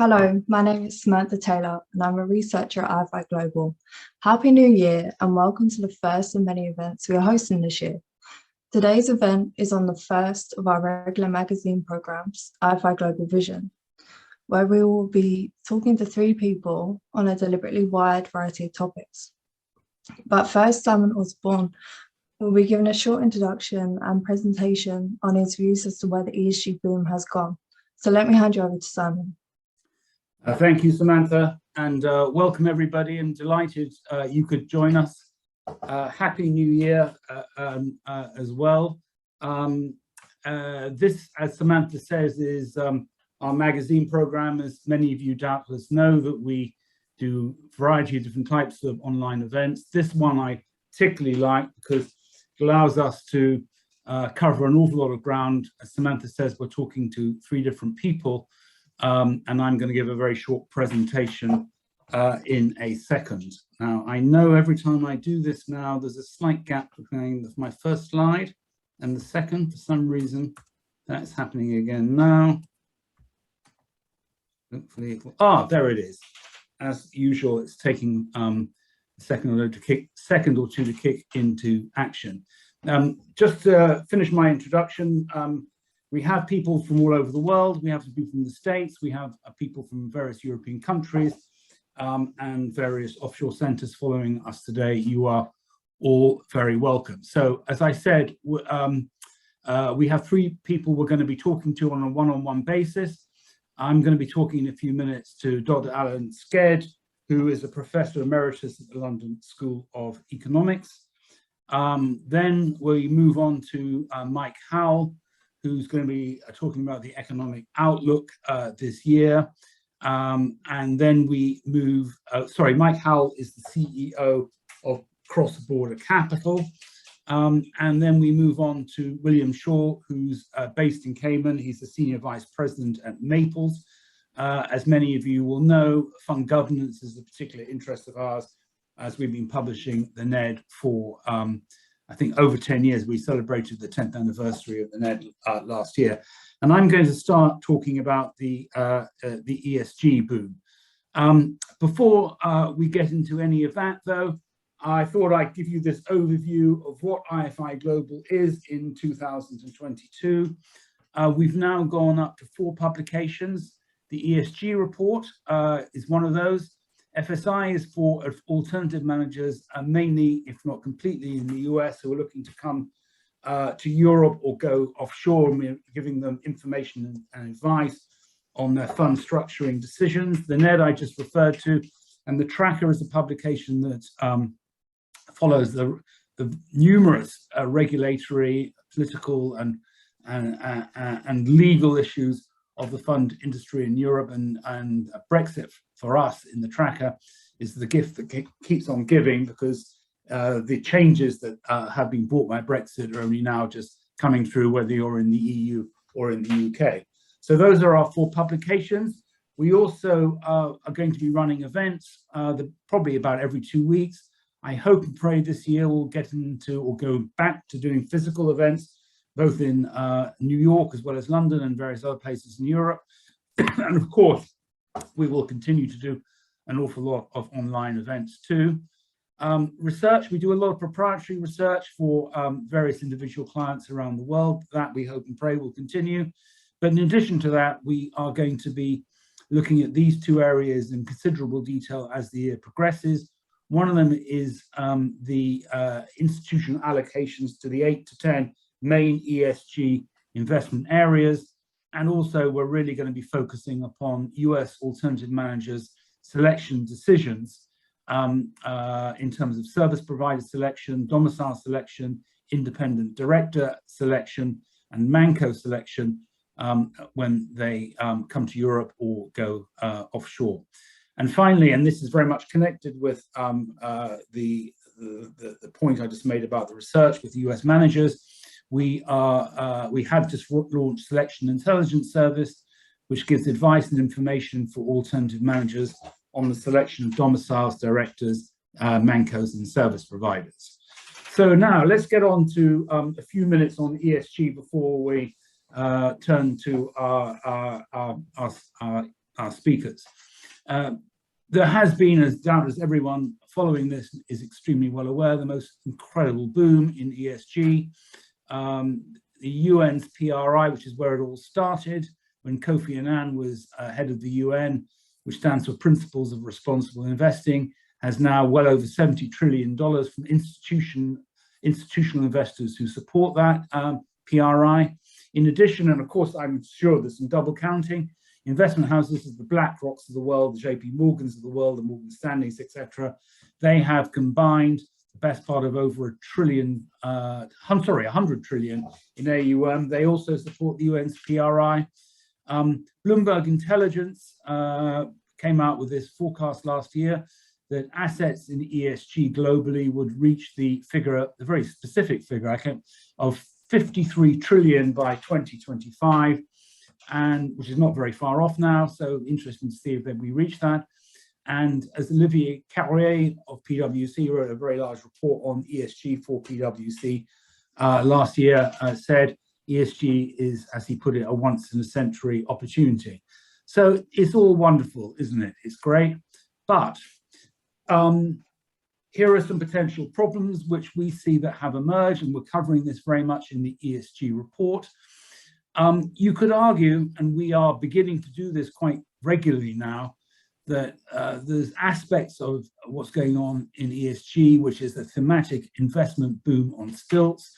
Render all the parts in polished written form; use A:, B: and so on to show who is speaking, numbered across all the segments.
A: Hello, my name is Samantha Taylor, and I'm a researcher at IFI Global. Happy New Year, and welcome to the first of many events we are hosting this year. Today's event is on the first of our regular magazine programs, IFI Global Vision, where we will be talking to three people on a deliberately wide variety of topics. But first, Simon Osborne will be given a short introduction and presentation on his views as to where the ESG boom has gone. So let me hand you over to Simon.
B: Thank you, Samantha, and welcome everybody, and delighted you could join us. Happy New Year as well. This, as Samantha says, is our magazine program. As many of you doubtless know, that we do a variety of different types of online events. This one I particularly like because it allows us to cover an awful lot of ground. As Samantha says, we're talking to three different people. And I'm going to give a very short presentation in a second. Now, I know every time I do this now, there's a slight gap between my first slide and the second. For some reason, that's happening again now. Hopefully, there it is. As usual, it's taking a second or two to kick into action. Just to finish my introduction, we have people from all over the world. We have people from the States. We have people from various European countries and various offshore centers following us today. You are all very welcome. So, as I said, we have three people we're going to be talking to on a one-on-one basis. I'm going to be talking in a few minutes to Dr. Alan Sked, who is a professor emeritus at the London School of Economics. Then we move on to Mike Howell, who's going to be talking about the economic outlook this year. And then we move, Mike Howell is the CEO of Cross Border Capital. And then we move on to William Shaw, who's based in Cayman. He's the Senior Vice President at Maples. As many of you will know, fund governance is a particular interest of ours, as we've been publishing the NED for I think over 10 years. We celebrated the 10th anniversary of the NED last year. And I'm going to start talking about the ESG boom. Before we get into any of that, though, I thought I'd give you this overview of what IFI Global is in 2022. We've now gone up to 4 publications. The ESG report is one of those. FSI is for alternative managers, mainly, if not completely, in the US, who are looking to come to Europe or go offshore, and we're giving them information and advice on their fund structuring decisions. The NED I just referred to, and the Tracker is a publication that follows the numerous regulatory, political, and legal issues of the fund industry in Europe, and Brexit for us in the Tracker is the gift that keeps on giving, because the changes that have been brought by Brexit are only now just coming through, whether you're in the EU or in the UK. So those are our 4 publications. We also are going to be running events probably about every 2 weeks. I hope and pray this year we'll get into or go back to doing physical events, both in New York as well as London and various other places in Europe. And of course, we will continue to do an awful lot of online events too. Research, we do a lot of proprietary research for various individual clients around the world. That we hope and pray will continue. But in addition to that, we are going to be looking at these 2 areas in considerable detail as the year progresses. One of them is the institutional allocations to the 8 to 10 main ESG investment areas. And also, we're really going to be focusing upon US alternative managers selection decisions in terms of service provider selection, domicile selection, independent director selection, and Manco selection when they come to Europe or go offshore. And finally, and this is very much connected with the point I just made about the research with the US managers, we have just launched Selection Intelligence Service, which gives advice and information for alternative managers on the selection of domiciles, directors, mancos, and service providers. So now let's get on to a few minutes on ESG before we turn to our our speakers. There has been, as doubtless everyone following this is extremely well aware, the most incredible boom in ESG. The UN's PRI, which is where it all started, when Kofi Annan was head of the UN, which stands for Principles of Responsible Investing, has now well over $70 trillion from institutional investors who support that PRI. In addition, and of course, I'm sure there's some double counting, investment houses of the BlackRocks of the world, the JP Morgans of the world, the Morgan Stanleys, etc., they have combined the best part of over $100 trillion in AUM. They also support the UN's PRI. Bloomberg Intelligence came out with this forecast last year that assets in ESG globally would reach the figure, the very specific figure, of 53 trillion by 2025, and which is not very far off now. So interesting to see if we reach that. And as Olivier Carrier of PwC wrote a very large report on ESG for PwC last year, said ESG is, as he put it, a once in a century opportunity. So it's all wonderful, isn't it? It's great. But here are some potential problems which we see that have emerged, and we're covering this very much in the ESG report. You could argue, and we are beginning to do this quite regularly now, that there's aspects of what's going on in ESG, which is a thematic investment boom on stilts.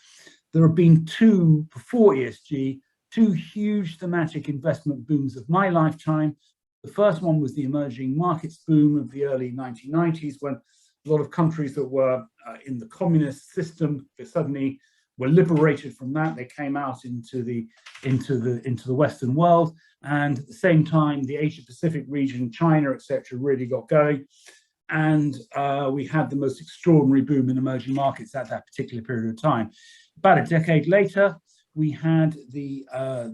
B: There have been two, before ESG, two huge thematic investment booms of my lifetime. The first one was the emerging markets boom of the early 1990s, when a lot of countries that were in the communist system suddenly were liberated from that. They came out into the Western world, and at the same time, the Asia Pacific region, China, etc., really got going, and we had the most extraordinary boom in emerging markets at that particular period of time. About a decade later, we had the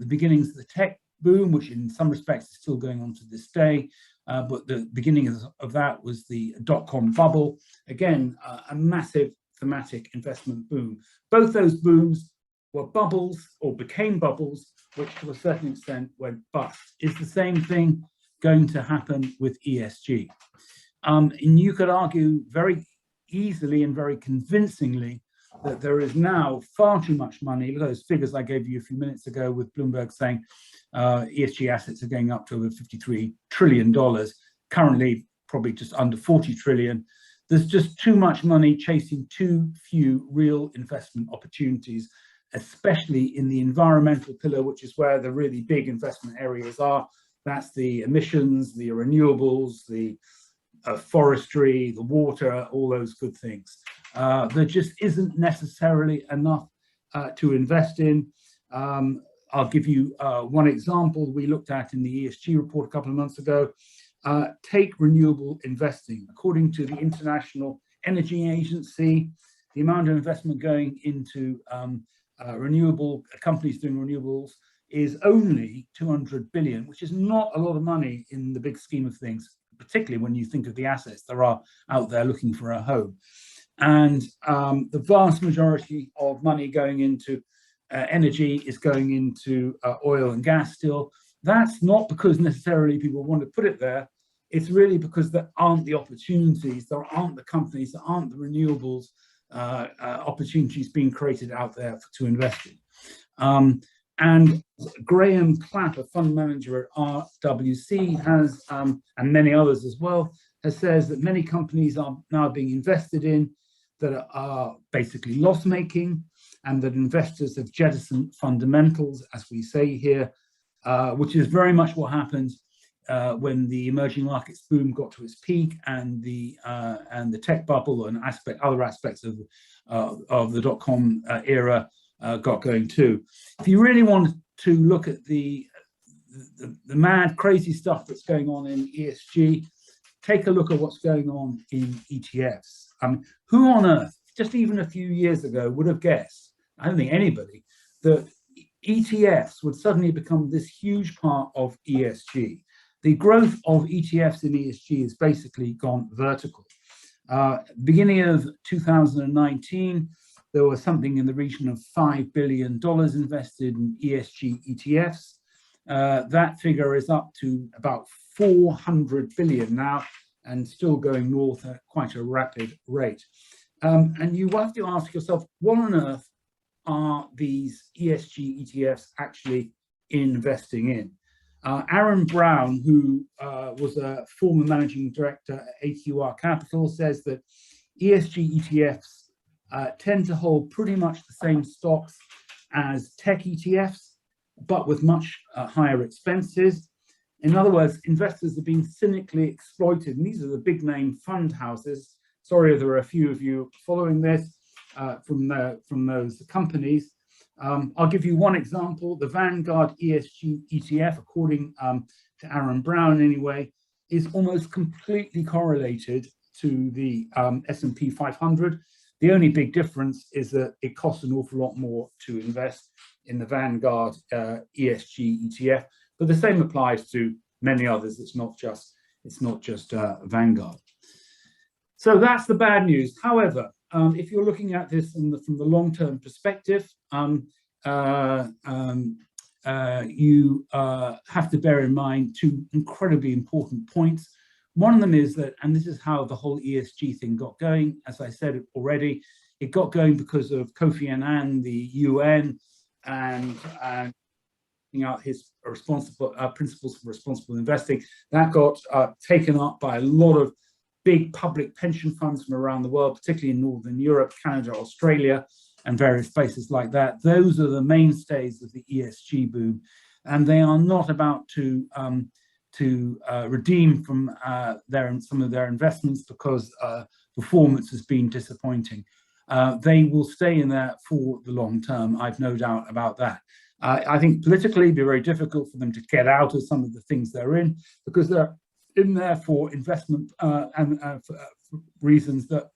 B: beginnings of the tech boom, which in some respects is still going on to this day. But the beginning of that was the dot-com bubble. Again, a massive thematic investment boom. Both those booms were bubbles, or became bubbles, which to a certain extent went bust. Is the same thing going to happen with ESG? And you could argue very easily and very convincingly that there is now far too much money. Look at those figures I gave you a few minutes ago with Bloomberg saying ESG assets are going up to over $53 trillion, currently probably just under 40 trillion. There's just too much money chasing too few real investment opportunities, especially in the environmental pillar, which is where the really big investment areas are. That's the emissions, the renewables, the forestry, the water, all those good things. There just isn't necessarily enough to invest in. I'll give you one example we looked at in the ESG report a couple of months ago. Take renewable investing. According to the International Energy Agency, the amount of investment going into renewable companies doing renewables is only 200 billion, which is not a lot of money in the big scheme of things, particularly when you think of the assets that are out there looking for a home. And the vast majority of money going into energy is going into oil and gas still. That's not because necessarily people want to put it there. It's really because there aren't the opportunities, there aren't the companies, there aren't the renewables opportunities being created out there to invest in. And Graham Clapp, a fund manager at RWC, has, and many others as well, says that many companies are now being invested in that are basically loss-making, and that investors have jettisoned fundamentals, as we say here, which is very much what happened when the emerging markets boom got to its peak, and the tech bubble and other aspects of the dot-com era got going too. If you really want to look at the mad, crazy stuff that's going on in ESG, take a look at what's going on in ETFs. Who on earth, just even a few years ago, would have guessed, I don't think anybody, that ETFs would suddenly become this huge part of ESG. The growth of ETFs in ESG has basically gone vertical. Beginning of 2019, there was something in the region of $5 billion invested in ESG ETFs. That figure is up to about 400 billion now and still going north at quite a rapid rate. And you have to ask yourself, what on earth are these ESG ETFs actually investing in? Aaron Brown, who was a former managing director at AQR Capital, says that ESG ETFs tend to hold pretty much the same stocks as tech ETFs, but with much higher expenses. In other words, investors are being cynically exploited, and these are the big name fund houses. Sorry, there are a few of you following this from those companies. I'll give you one example. The Vanguard ESG ETF, according to Aaron Brown anyway, is almost completely correlated to the S&P 500. The only big difference is that it costs an awful lot more to invest in the Vanguard ESG ETF, but the same applies to many others. It's not just Vanguard. So that's the bad news. However, if you're looking at this from the long-term perspective, you have to bear in mind two incredibly important points. One of them is that, and this is how the whole ESG thing got going, as I said already, it got going because of Kofi Annan, the UN, and his principles for responsible investing. That got taken up by a lot of big public pension funds from around the world, particularly in Northern Europe, Canada, Australia, and various places like that. Those are the mainstays of the ESG boom, and they are not about to redeem from some of their investments because performance has been disappointing. They will stay in there for the long term. I've no doubt about that. I think politically it'd be very difficult for them to get out of some of the things they're in, because they're in there for investment and for reasons that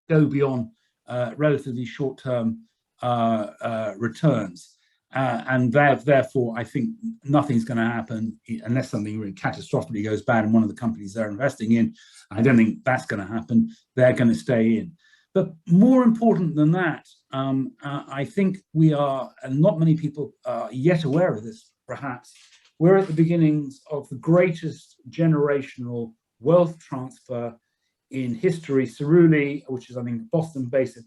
B: go beyond relatively short-term returns. And therefore, I think nothing's going to happen unless something really catastrophically goes bad in one of the companies they're investing in. I don't think that's going to happen. They're going to stay in. But more important than that, I think we are, and not many people are yet aware of this, perhaps, we're at the beginnings of the greatest generational wealth transfer in history. Cerulli, which is, I think, Boston-based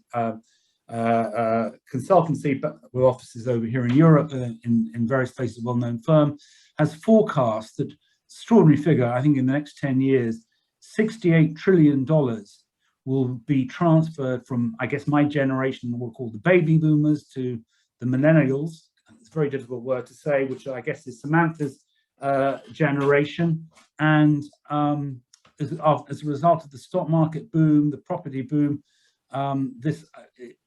B: consultancy, but with offices over here in Europe, in various places, well-known firm, has forecast that extraordinary figure, I think in the next 10 years, $68 trillion will be transferred from, I guess, my generation, what we'll call the baby boomers, to the millennials. It's a very difficult word to say, which I guess is Samantha's generation. And as a result of the stock market boom, the property boom, this,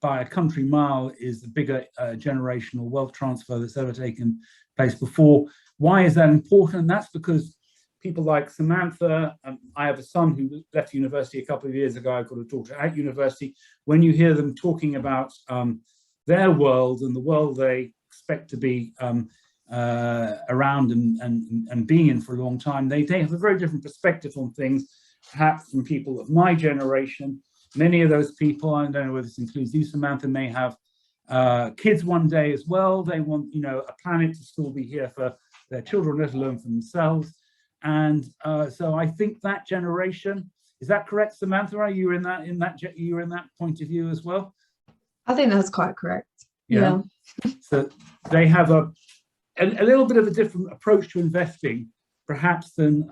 B: by a country mile, is the bigger generational wealth transfer that's ever taken place before. Why is that important? That's because people like Samantha, I have a son who left university a couple of years ago, I've got a daughter at university. When you hear them talking about their world and the world they expect to be around and being in for a long time, they have a very different perspective on things, perhaps from people of my generation. Many of those people, I don't know whether this includes you, Samantha, may have kids one day as well. They want, a planet to still be here for their children, let alone for themselves. And so I think that generation, is that correct, Samantha? Are you in that point of view as well?
A: I think that's quite correct. Yeah.
B: So they have a little bit of a different approach to investing, perhaps, than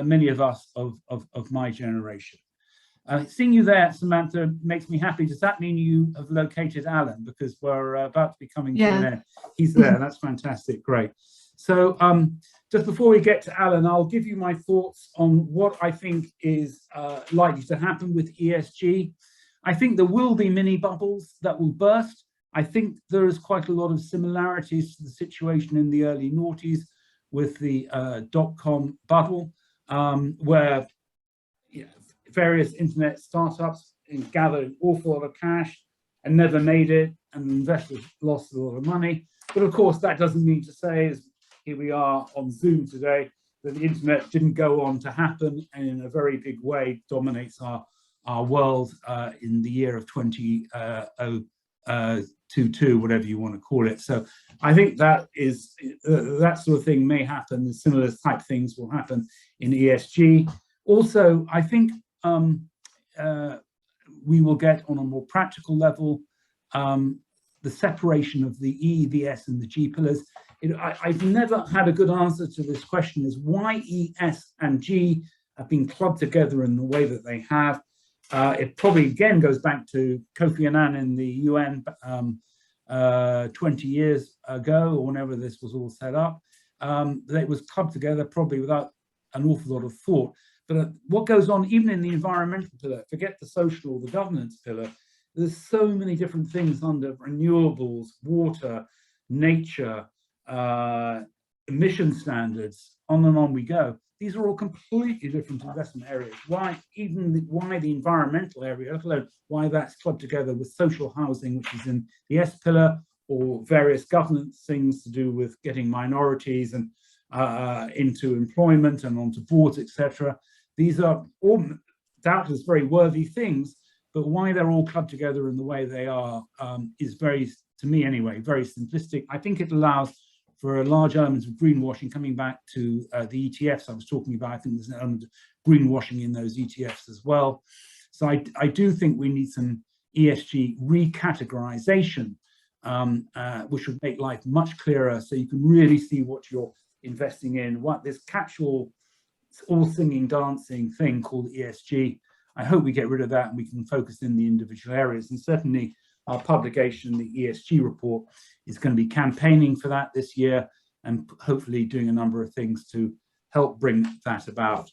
B: many of us of my generation. Seeing you there, Samantha, makes me happy. Does that mean you have located Alan? Because we're about to be coming to an end. He's there. That's fantastic. Great. So just before we get to Alan, I'll give you my thoughts on what I think is likely to happen with ESG. I think there will be mini bubbles that will burst. I think there is quite a lot of similarities to the situation in the early noughties with the dot-com bubble, where various internet startups gathered an awful lot of cash and never made it, and investors lost a lot of money. But of course, that doesn't mean to say, as here we are on Zoom today, that the internet didn't go on to happen and in a very big way dominates our world in the year of 2002. 2-2, whatever you want to call it. So I think that is that sort of thing may happen, and similar type things will happen in ESG. Also, I think we will get on a more practical level the separation of the E, the S, and the G pillars. I've never had a good answer to this question: is why E, S, and G have been clubbed together in the way that they have. It probably again goes back to Kofi Annan in the UN 20 years ago, or whenever this was all set up. It was clubbed together probably without an awful lot of thought. But what goes on even in the environmental pillar, forget the social or the governance pillar, there's so many different things under renewables, water, nature, emission standards, on and on we go. These are all completely different investment areas. Why the environmental area, let alone why that's clubbed together with social housing, which is in the S pillar, or various governance things to do with getting minorities and into employment and onto boards, etc. These are all doubtless very worthy things, but why they're all clubbed together in the way they are is very, to me anyway, very simplistic. I think it allows for a large element of greenwashing. Coming back to the ETFs I was talking about, I think there's an element of greenwashing in those ETFs as well. So I do think we need some ESG recategorization, which would make life much clearer, so you can really see what you're investing in. What this catch-all, all singing, dancing thing called ESG. I hope we get rid of that and we can focus in the individual areas. And certainly our publication, the ESG report, is going to be campaigning for that this year and hopefully doing a number of things to help bring that about.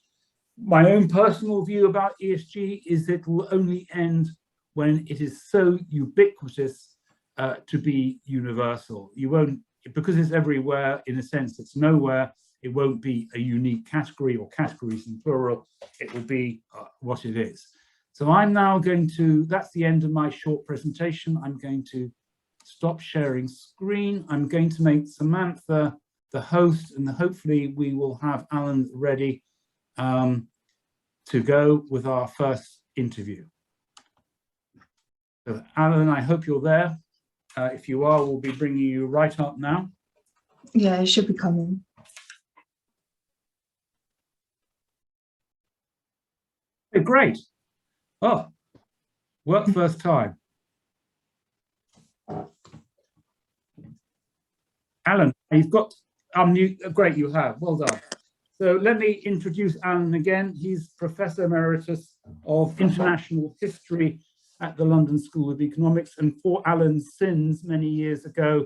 B: My own personal view about ESG is it will only end when it is so ubiquitous to be universal. You won't, because it's everywhere, in a sense it's nowhere, it won't be a unique category or categories in plural, it will be what it is. So I'm now going to, that's the end of my short presentation. I'm going to stop sharing screen. I'm going to make Samantha the host, and hopefully we will have Alan ready to go with our first interview. So Alan, I hope you're there. If you are, we'll be bringing you right up now.
A: Yeah, it should be coming.
B: Okay, great. Oh, work first time. Alan, you've got great, you have, well done. So let me introduce Alan again. He's Professor Emeritus of International History at the London School of Economics. And for Alan's sins many years ago,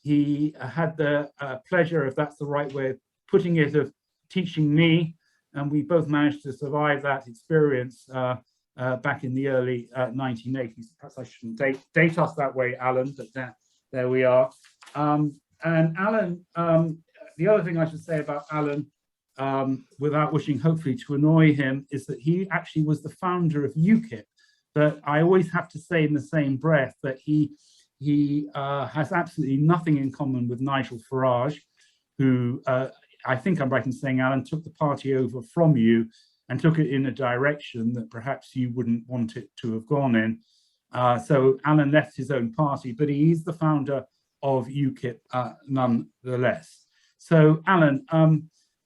B: he had the pleasure, if that's the right way of putting it, of teaching me. And we both managed to survive that experience back in the early 1980s. Perhaps I shouldn't date us that way, Alan, but there we are. And Alan, the other thing I should say about Alan, without wishing hopefully to annoy him, is that he actually was the founder of UKIP. But I always have to say in the same breath that he has absolutely nothing in common with Nigel Farage, who I think I'm right in saying, Alan, took the party over from you and took it in a direction that perhaps you wouldn't want it to have gone in. So Alan left his own party, but he is the founder of UKIP nonetheless. So Alan,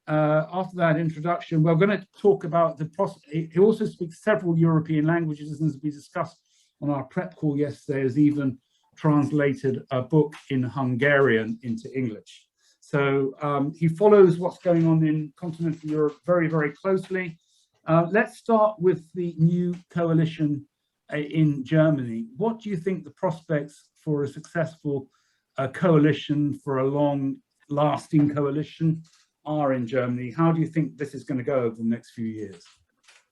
B: after that introduction, we're going to talk about the process. He also speaks several European languages, and as we discussed on our prep call yesterday, has even translated a book in Hungarian into English. So he follows what's going on in continental Europe very, very closely. Let's start with the new coalition in Germany. What do you think the prospects for a successful coalition, for a long-lasting coalition, are in Germany? How do you think this is going to go over the next few years?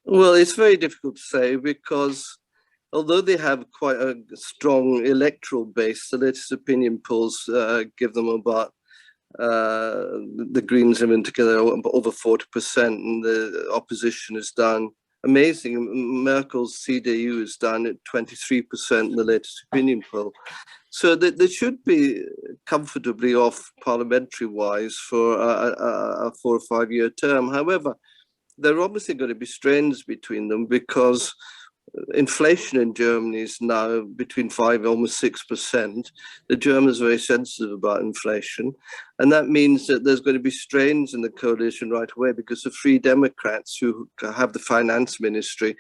C: Well, it's very difficult to say, because although they have quite a strong electoral base, the latest opinion polls give them about the Greens have been together over 40%, and the opposition is down amazing. Merkel's CDU is down at 23% in the latest opinion poll. So they should be comfortably off parliamentary-wise for a 4 or 5 year term. However, there are obviously going to be strains between them, because inflation in Germany is now between 5%, almost 6%. The Germans are very sensitive about inflation. And that means that there's going to be strains in the coalition right away, because the Free Democrats, who have the finance ministry,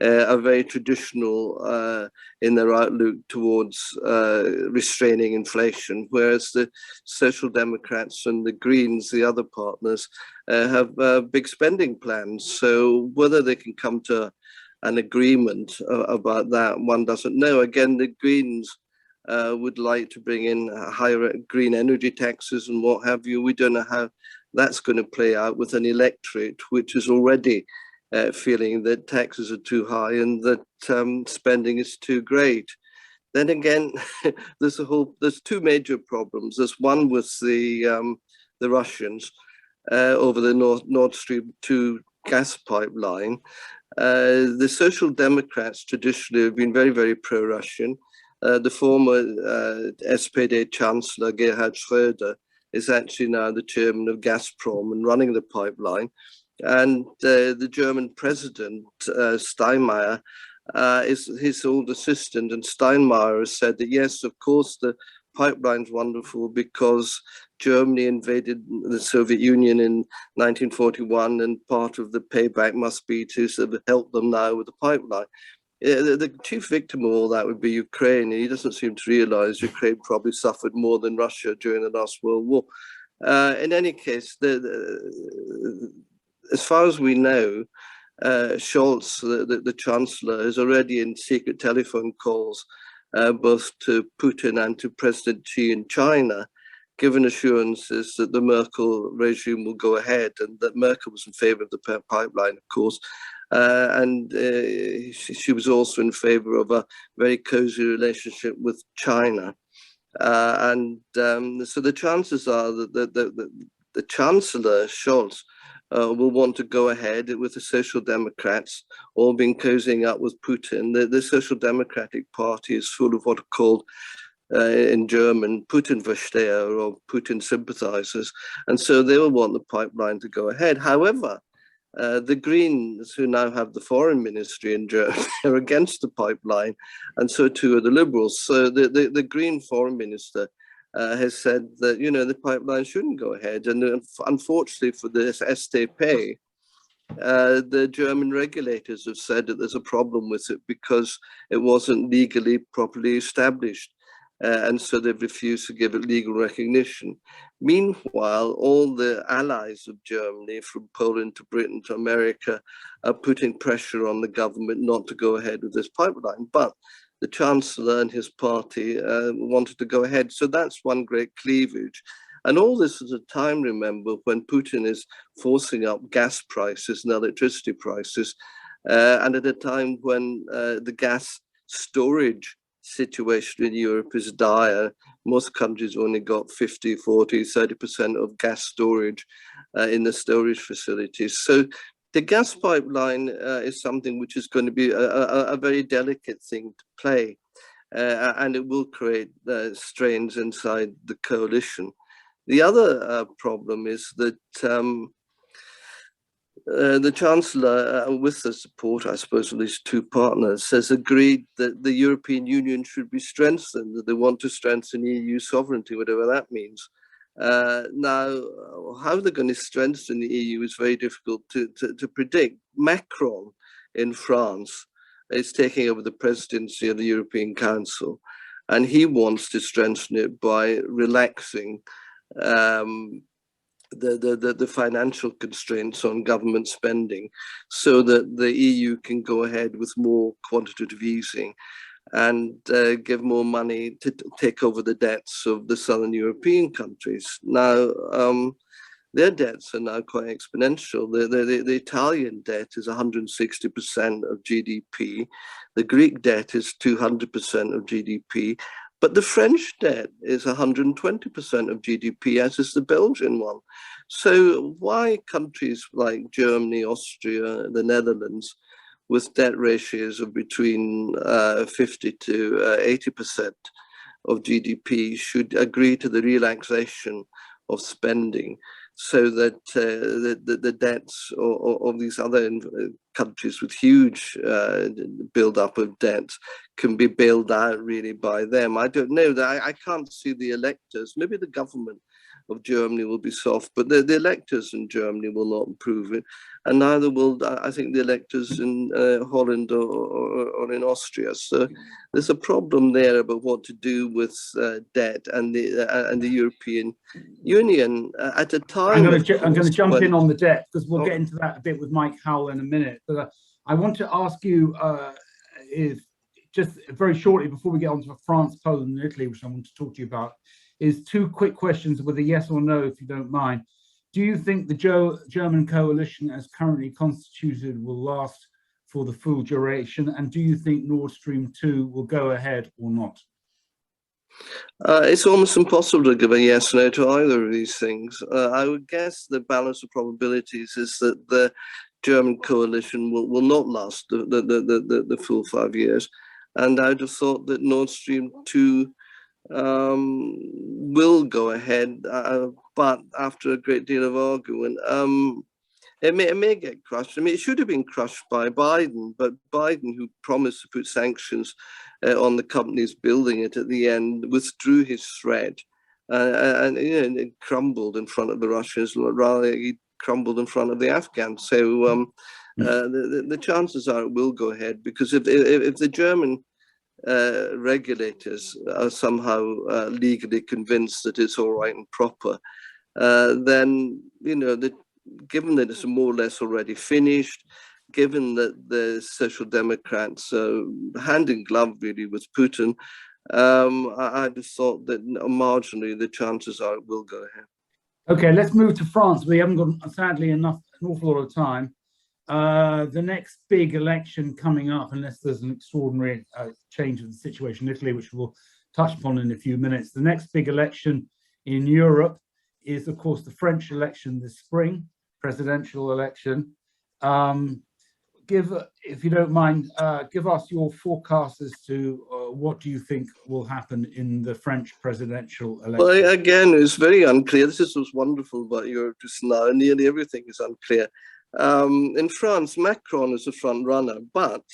C: are very traditional in their outlook towards restraining inflation, whereas the Social Democrats and the Greens, the other partners, have big spending plans. So whether they can come to an agreement about that, one doesn't know. Again, the Greens would like to bring in higher green energy taxes and what have you. We don't know how that's going to play out with an electorate which is already feeling that taxes are too high and that spending is too great. Then again, there's two major problems. There's one with the Russians over the Nord Stream 2 gas pipeline. The Social Democrats traditionally have been very, very pro-Russian. The former SPD Chancellor Gerhard Schröder is actually now the chairman of Gazprom and running the pipeline. And the German president, Steinmeier, is his old assistant. And Steinmeier has said that, yes, of course, the pipeline's wonderful because Germany invaded the Soviet Union in 1941, and part of the payback must be to sort of help them now with the pipeline. The chief victim of all that would be Ukraine, and he doesn't seem to realize Ukraine probably suffered more than Russia during the last World War. In any case, as far as we know, Scholz, the Chancellor, is already in secret telephone calls both to Putin and to President Xi in China, given assurances that the Merkel regime will go ahead, and that Merkel was in favor of the pipeline, of course. And she was also in favor of a very cozy relationship with China. So the chances are that the Chancellor, Scholz, will want to go ahead with the Social Democrats all being cozying up with Putin. The Social Democratic Party is full of what are called in German Putin-Versteher, or Putin sympathizers, and so they will want the pipeline to go ahead. However, the Greens, who now have the foreign ministry in Germany, are against the pipeline, and so too are the Liberals. So the Green foreign minister has said that, you know, the pipeline shouldn't go ahead. And unfortunately for this SDP, the German regulators have said that there's a problem with it because it wasn't legally properly established. And so they've refused to give it legal recognition. Meanwhile, all the allies of Germany, from Poland to Britain to America, are putting pressure on the government not to go ahead with this pipeline. But the Chancellor and his party wanted to go ahead. So that's one great cleavage. And all this at a time, remember, when Putin is forcing up gas prices and electricity prices, and at a time when the gas storage situation in Europe is dire. Most countries only got 50, 40, 30% of gas storage in the storage facilities. So the gas pipeline is something which is going to be a very delicate thing to play, and it will create strains inside the coalition. The other problem is that the Chancellor, with the support, I suppose, of these two partners, has agreed that the European Union should be strengthened, that they want to strengthen EU sovereignty, whatever that means. Now, how they're going to strengthen the EU is very difficult to predict. Macron in France is taking over the presidency of the European Council, and he wants to strengthen it by relaxing the financial constraints on government spending, so that the EU can go ahead with more quantitative easing and give more money to take over the debts of the Southern European countries. Now, their debts are now quite exponential. The Italian debt is 160% of GDP. The Greek debt is 200% of GDP. But the French debt is 120% of GDP, as is the Belgian one. So why countries like Germany, Austria, the Netherlands, with debt ratios of between 50 to 80% of GDP, should agree to the relaxation of spending so that the debts of these other countries with huge build-up of debt can be bailed out really by them. I don't know. I can't see the electors. Maybe the government of Germany will be soft, but the electors in Germany will not improve it, and neither will, I think, the electors in Holland or in Austria. So there's a problem there about what to do with debt and the European Union at a time.
B: I'm going to jump in on the debt, because we'll get into that a bit with Mike Howell in a minute. But I want to ask you, is just very shortly before we get on to France, Poland, and Italy, which I want to talk to you about, is two quick questions with a yes or no, if you don't mind. Do you think the German coalition as currently constituted will last for the full duration? And do you think Nord Stream 2 will go ahead or not?
C: It's almost impossible to give a yes or no to either of these things. I would guess the balance of probabilities is that the German coalition will not last the full 5 years. And I'd have thought that Nord Stream 2 will go ahead, but after a great deal of argument. It may get crushed. I mean, it should have been crushed by Biden, but Biden, who promised to put sanctions on the companies building it at the end, withdrew his threat, and it crumbled in front of the Russians. Rather, he crumbled in front of the Afghans. So the chances are it will go ahead, because if the German regulators are somehow legally convinced that it's all right and proper, then given that it's more or less already finished, given that the Social Democrats are hand in glove really with Putin, I just thought that marginally the chances are it will go ahead.
B: Okay, let's move to France. We haven't got, sadly, an awful lot of time. The next big election coming up, unless there's an extraordinary change of the situation in Italy, which we'll touch upon in a few minutes. The next big election in Europe is, of course, the French election this spring, presidential election. If you don't mind, give us your forecast as to what do you think will happen in the French presidential election?
C: Well, again, it's very unclear. This is what's wonderful about Europe just now. Nearly everything is unclear. In France, Macron is a front runner, but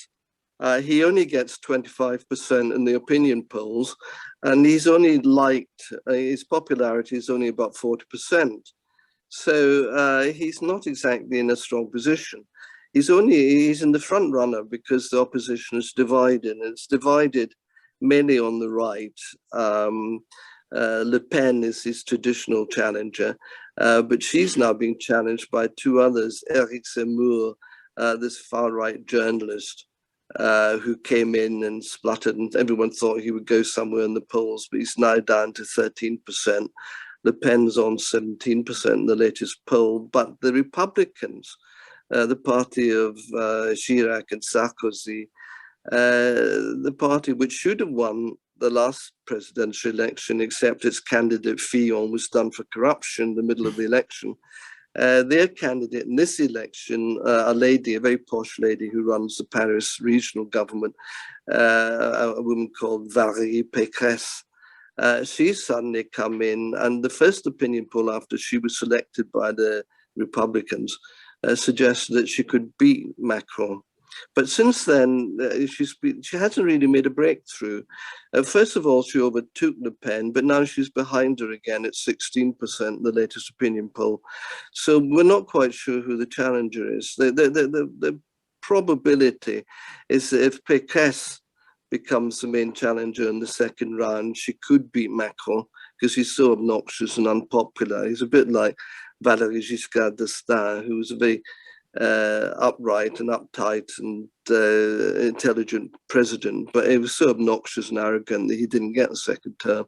C: he only gets 25% in the opinion polls, and he's only liked, his popularity is only about 40%. So he's not exactly in a strong position. He's in the front runner because the opposition is divided, and it's divided mainly on the right. Le Pen is his traditional challenger, but she's now being challenged by two others, Eric Zemmour, this far-right journalist who came in and spluttered, and everyone thought he would go somewhere in the polls, but he's now down to 13%. Le Pen's on 17% in the latest poll, but the Republicans, the party of Chirac and Sarkozy, the party which should have won the last presidential election, except its candidate Fillon was done for corruption in the middle of the election. Their candidate in this election, a very posh lady who runs the Paris regional government, a woman called Valérie Pécresse, she's suddenly come in, and the first opinion poll after she was selected by the Republicans suggested that she could beat Macron. But since then, she hasn't really made a breakthrough. First of all, she overtook Le Pen, but now she's behind her again at 16%, the latest opinion poll. So we're not quite sure who the challenger is. The probability is that if Pécresse becomes the main challenger in the second round, she could beat Macron, because he's so obnoxious and unpopular. He's a bit like Valéry Giscard d'Estaing, who was a very upright and uptight and intelligent president, but he was so obnoxious and arrogant that he didn't get a second term.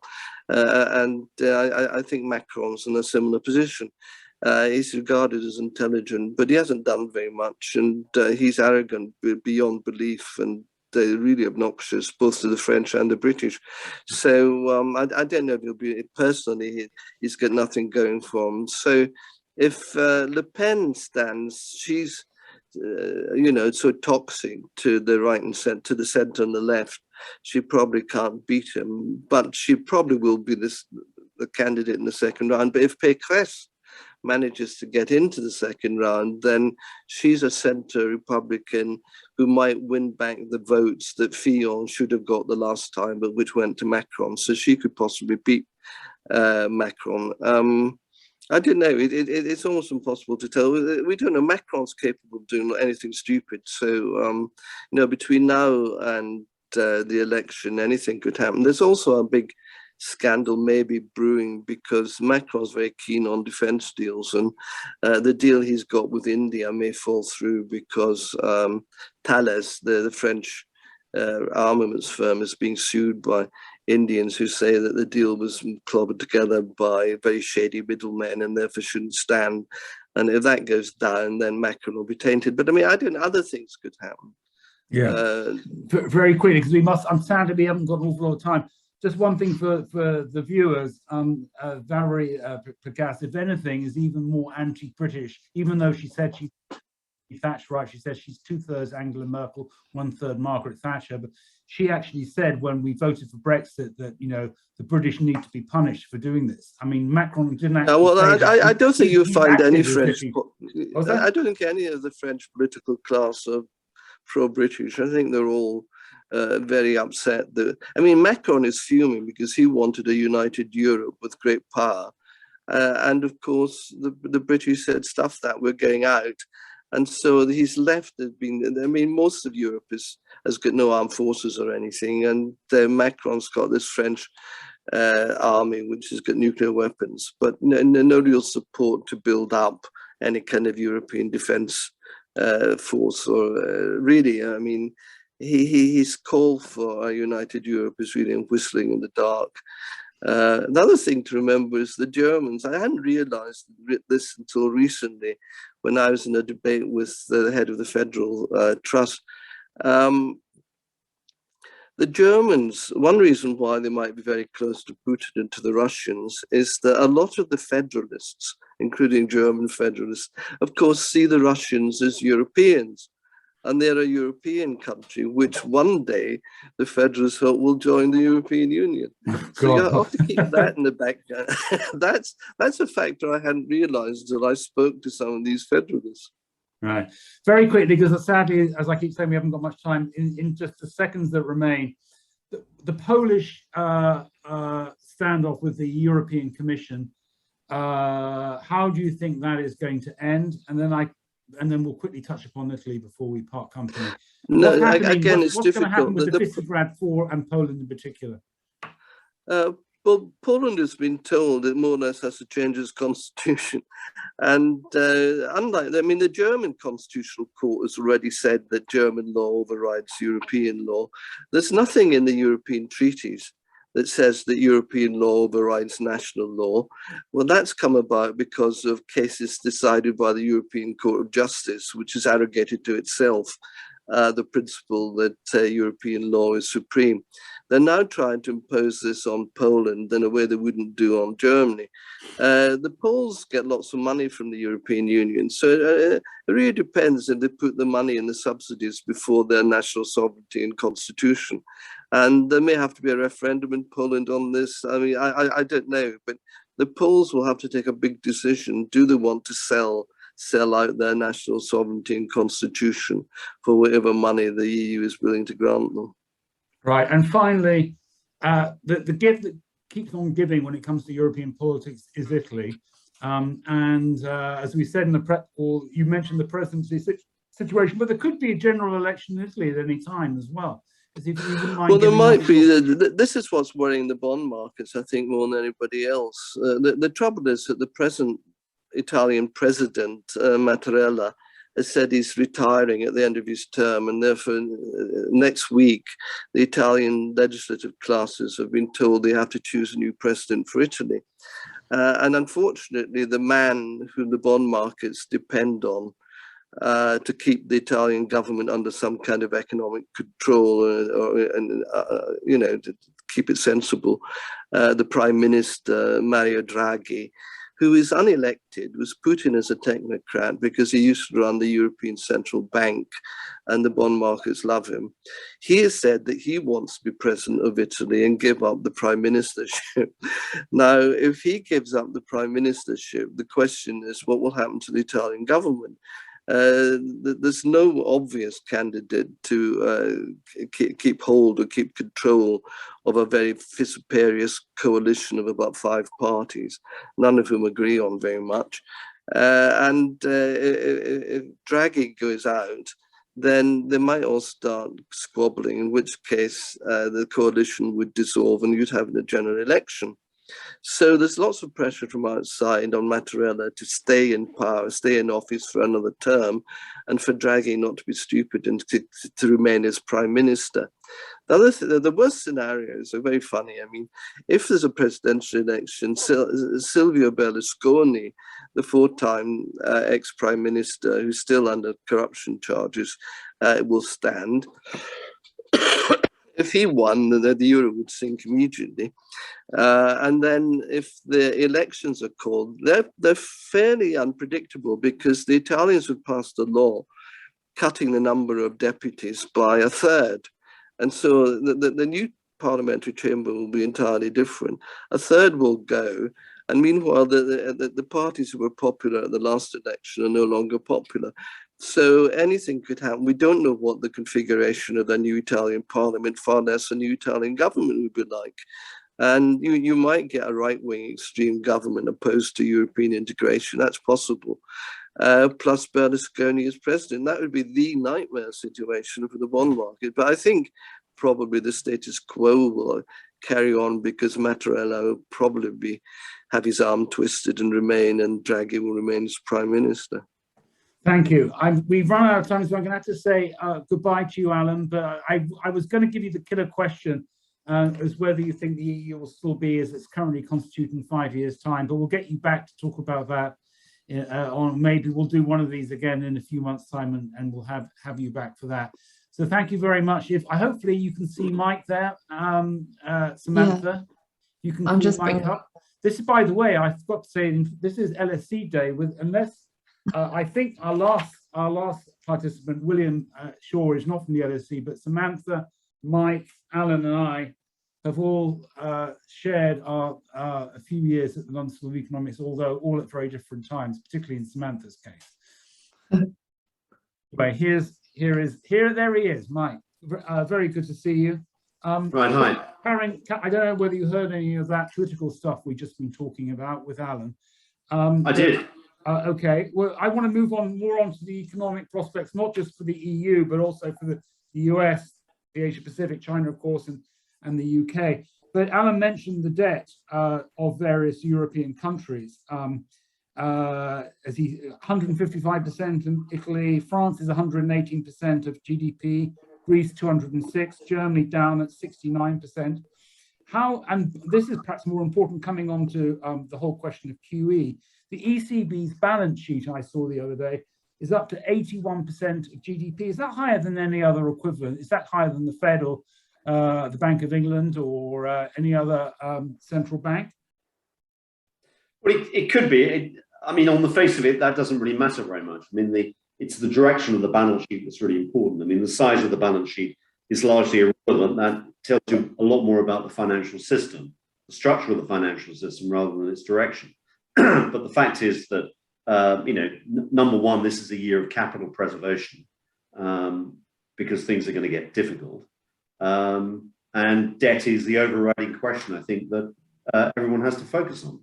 C: I think Macron's in a similar position. He's regarded as intelligent, but he hasn't done very much, and he's arrogant beyond belief, and they're really obnoxious, both to the French and the British. So I don't know if he'll be, personally, he's got nothing going for him. So if Le Pen stands, she's, so toxic to the right and to the centre and the left, she probably can't beat him, but she probably will be the candidate in the second round. But if Pécresse manages to get into the second round, then she's a centre Republican who might win back the votes that Fillon should have got the last time, but which went to Macron. So she could possibly beat Macron. I don't know. It's almost impossible to tell. We don't know. Macron's capable of doing anything stupid. So, between now and the election, anything could happen. There's also a big scandal maybe brewing because Macron's very keen on defense deals, and the deal he's got with India may fall through because Thales, the French armaments firm, is being sued by Indians who say that the deal was clobbered together by very shady middlemen and therefore shouldn't stand. And if that goes down, then Macron will be tainted. But I mean, I don't know, other things could happen.
B: Yeah, very quickly, because I'm sad that we haven't got an awful lot of time. Just one thing for the viewers, Valerie Pécresse, if anything, is even more anti-British, even though she said she's Thatcherite. She says she's 2/3 Angela Merkel, 1/3 Margaret Thatcher. But she actually said when we voted for Brexit that, the British need to be punished for doing this. I mean, Macron didn't actually say that.
C: I don't think you find any French.
B: I
C: don't think any of the French political class are pro-British. I think they're all very upset. Macron is fuming because he wanted a united Europe with great power. And of course, the British said, stuff that, we're going out. And so he's left, most of Europe has got no armed forces or anything. And Macron's got this French army, which has got nuclear weapons, but no real support to build up any kind of European defense force. Or really, his call for a united Europe is really whistling in the dark. Another thing to remember is the Germans. I hadn't realized this until recently when I was in a debate with the head of the Federal Trust. The Germans, one reason why they might be very close to Putin and to the Russians is that a lot of the federalists, including German federalists, of course, see the Russians as Europeans. And they're a European country, which one day the federalists hope will join the European Union. So you have to keep that in the background. That's a factor I hadn't realized until I spoke to some of these federalists.
B: Right. Very quickly, because sadly, as I keep saying, we haven't got much time. In just the seconds that remain, the Polish standoff with the European Commission, how do you think that is going to end? And then we'll quickly touch upon Italy before we part company.
C: No, again, it's difficult.
B: What's going to happen with the Visegrad 4 and Poland in particular?
C: Well, Poland has been told it more or less has to change its constitution. And the German Constitutional Court has already said that German law overrides European law. There's nothing in the European treaties that says that European law overrides national law. Well, that's come about because of cases decided by the European Court of Justice, which has arrogated to itself the principle that European law is supreme. They're now trying to impose this on Poland in a way they wouldn't do on Germany. The Poles get lots of money from the European Union, so it really depends if they put the money in the subsidies before their national sovereignty and constitution. And there may have to be a referendum in Poland on this. I don't know, but the Poles will have to take a big decision. Do they want to sell out their national sovereignty and constitution for whatever money the EU is willing to grant them? Right.
B: And finally, the gift that keeps on giving when it comes to European politics is Italy. As we said in the prep call, you mentioned the presidency situation, but there could be a general election in Italy at any time as well.
C: Well, there might be. This is what's worrying the bond markets, I think, more than anybody else. The trouble is that the present Italian president, Mattarella, has said he's retiring at the end of his term, and therefore next week the Italian legislative classes have been told they have to choose a new president for Italy. And unfortunately, the man whom the bond markets depend on to keep the Italian government under some kind of economic control, to keep it sensible, the Prime Minister, Mario Draghi, who is unelected, was put in as a technocrat because he used to run the European Central Bank and the bond markets love him. He has said that he wants to be president of Italy and give up the prime ministership. Now, if he gives up the prime ministership, the question is what will happen to the Italian government? There's no obvious candidate to keep hold or keep control of a very vociferous coalition of about 5 parties, none of whom agree on very much. If Draghi goes out, then they might all start squabbling, in which case the coalition would dissolve and you'd have a general election. So there's lots of pressure from outside on Mattarella to stay in power, stay in office for another term, and for Draghi not to be stupid and to remain as prime minister. The worst scenarios are very funny. I mean, if there's a presidential election, Silvio Berlusconi, the 4-time ex-prime minister who's still under corruption charges, will stand. If he won, the euro would sink immediately. And then if the elections are called, they're fairly unpredictable because the Italians have passed a law cutting the number of deputies by 1/3. And so the new parliamentary chamber will be entirely different. 1/3 will go. And meanwhile, the parties who were popular at the last election are no longer popular. So anything could happen. We don't know what the configuration of the new Italian parliament, far less a new Italian government would be like. And you might get a right-wing extreme government opposed to European integration. That's possible. Plus Berlusconi as president. That would be the nightmare situation for the bond market. But I think probably the status quo will carry on because Mattarella will probably have his arm twisted and remain, and Draghi will remain as prime minister.
B: Thank you. We've run out of time, so I'm going to have to say goodbye to you, Alan. But I was going to give you the killer question as whether you think the EU will still be as it's currently constituted in 5 years' time. But we'll get you back to talk about that. Maybe we'll do one of these again in a few months' time, and we'll have you back for that. So thank you very much. Hopefully you can see Mike there, Samantha. Yeah. You can call Mike up. This is, by the way, I forgot to say, this is LSE Day I think our last participant, William Shaw, is not from the LSE, but Samantha, Mike, Alan, and I have all shared a few years at the London School of Economics, although all at very different times, particularly in Samantha's case. Anyway, there he is, Mike. Very good to see you.
D: Right, hi.
B: Karen, I don't know whether you heard any of that political stuff we've just been talking about with Alan.
D: I did.
B: Okay, well, I want to move more on to the economic prospects, not just for the EU, but also for the US, the Asia Pacific, China, of course, and the UK. But Alan mentioned the debt of various European countries. As 155% in Italy, France is 118% of GDP, Greece 206, Germany down at 69%. And this is perhaps more important coming on to the whole question of QE. The ECB's balance sheet I saw the other day is up to 81% of GDP. Is that higher than any other equivalent? Is that higher than the Fed or the Bank of England or any other central bank?
D: Well, it could be. I mean, on the face of it, that doesn't really matter very much. I mean, it's the direction of the balance sheet that's really important. I mean, the size of the balance sheet is largely irrelevant. That tells you a lot more about the financial system, the structure of the financial system, rather than its direction. But the fact is that, number one, this is a year of capital preservation because things are going to get difficult. And debt is the overriding question, I think, that everyone has to focus on.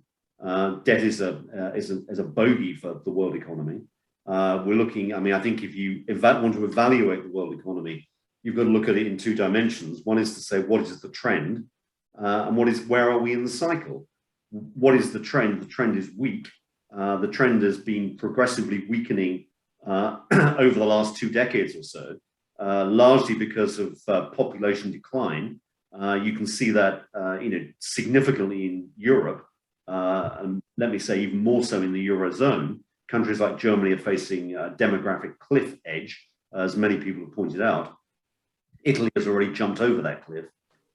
D: Debt is a bogey for the world economy. We're looking, I think if you want to evaluate the world economy, you've got to look at it in 2 dimensions. One is to say, what is the trend? And where are we in the cycle? What is the trend? The trend is weak. The trend has been progressively weakening over the last 2 decades or so, largely because of population decline. You can see that significantly in Europe, and let me say even more so in the Eurozone. Countries like Germany are facing a demographic cliff edge, as many people have pointed out. Italy has already jumped over that cliff,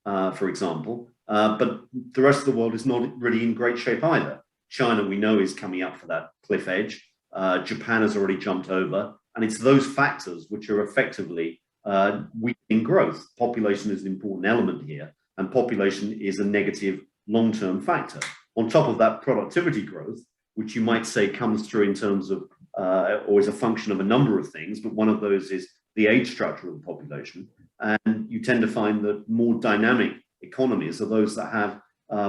D: for example, but the rest of the world is not really in great shape either. China, we know, is coming up for that cliff edge. Japan has already jumped over. And it's those factors which are effectively weakening growth. Population is an important element here, and population is a negative long-term factor. On top of that, productivity growth, which you might say comes through in terms of, or is a function of a number of things, but one of those is the age structure of the population. And you tend to find that more dynamic economies are those that have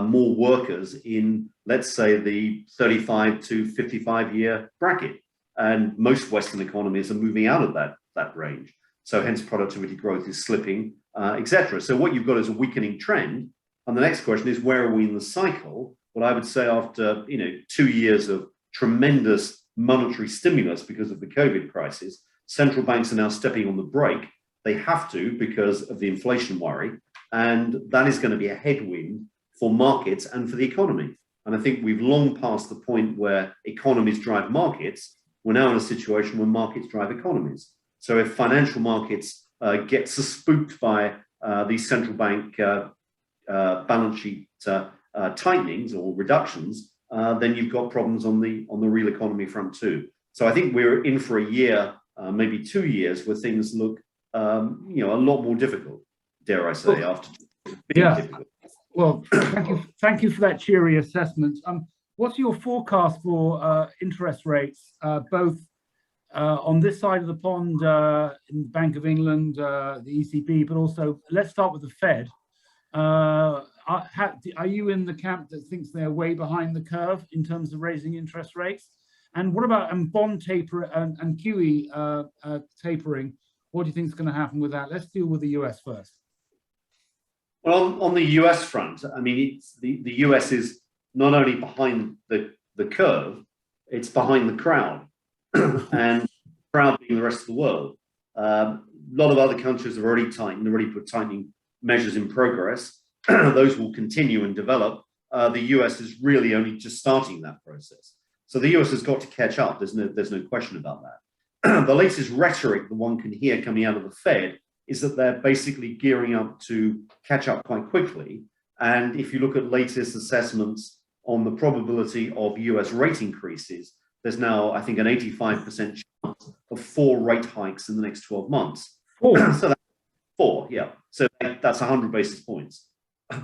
D: more workers in, let's say, the 35 to 55 year bracket. And most Western economies are moving out of that range. So hence productivity growth is slipping, etc. So what you've got is a weakening trend. And the next question is, where are we in the cycle? Well, I would say after 2 years of tremendous monetary stimulus because of the COVID crisis, central banks are now stepping on the brake. They have to because of the inflation worry. And that is going to be a headwind for markets and for the economy. And I think we've long passed the point where economies drive markets. We're now in a situation where markets drive economies. So if financial markets get spooked by these central bank balance sheet tightenings or reductions, then you've got problems on the real economy front too. So I think we're in for a year, maybe 2 years, where things look a lot more difficult, dare I say, after being difficult.
B: Well, thank you for that cheery assessment. What's your forecast for interest rates, both on this side of the pond in the Bank of England, the ECB, but also let's start with the Fed. Are you in the camp that thinks they're way behind the curve in terms of raising interest rates? And what about bond taper and QE tapering? What do you think is going to happen with that? Let's deal with the US first.
D: Well, on the US front, I mean, the US is not only behind the curve, it's behind the crowd, and the crowd being the rest of the world. A lot of other countries have already tightened, already put tightening measures in progress. Those will continue and develop. The US is really only just starting that process. So the US has got to catch up. There's no question about that. The latest rhetoric that one can hear coming out of the Fed is that they're basically gearing up to catch up quite quickly. And if you look at latest assessments on the probability of US rate increases, there's now, I think, an 85% chance of 4 rate hikes in the next 12 months. So that's 4, yeah. So that's 100 basis points